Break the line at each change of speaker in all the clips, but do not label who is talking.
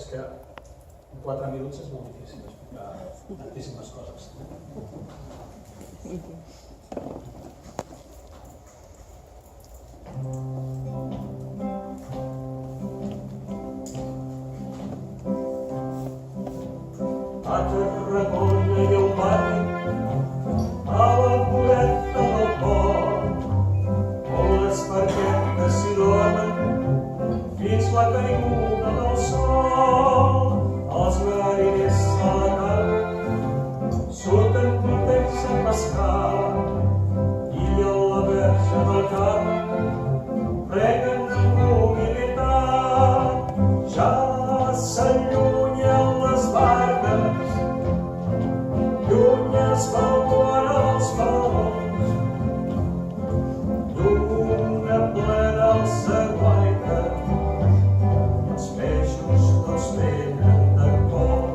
és que en 4 minuts és molt difícil explicar tantíssimes coses. A Tarragona i el barri, a la voreta del port, on les barquetes s'hi dormen fins la caiguda del sol. Els mariners a la cara surten contents a pescar i a la verge del camp preguen amb humilitat. Ja s'allunyen les barques, lluny es veuen els falons, lluna plena els aguaita i els peixos tots venen de cor.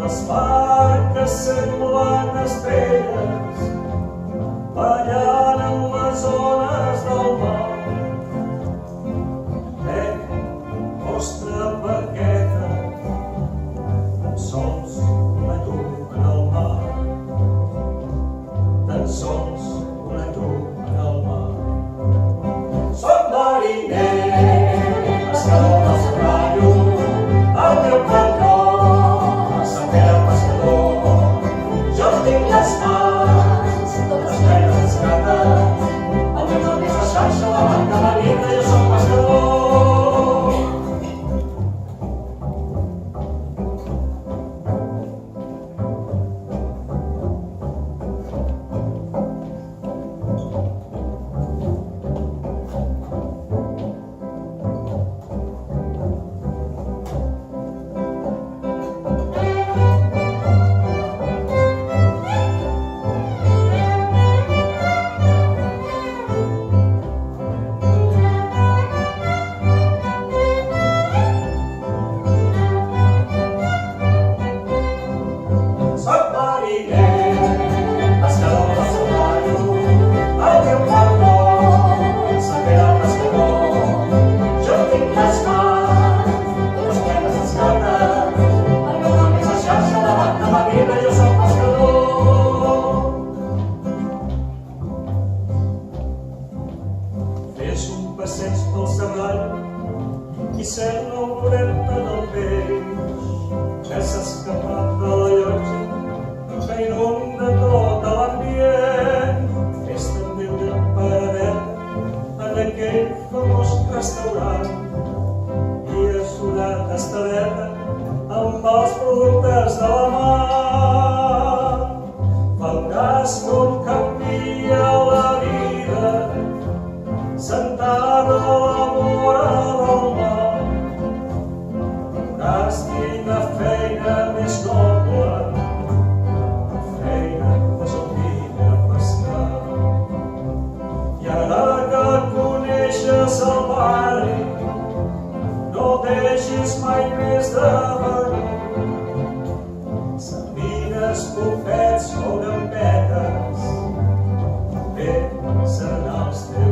Les barques semblen estrelles ballant en les ones del mar. Vostra barqueta, tan sols una llum en el mar, tan sols una llum en el mar. Som mariners, pescador del Serrallo, el meu patró, Sant Pere pescador. Jo tinc les mans, totes plenes d'escates, el meu nom és la xarxa, la barca marina, jo soc pescador. Bufets o gambetes, bé seran els teus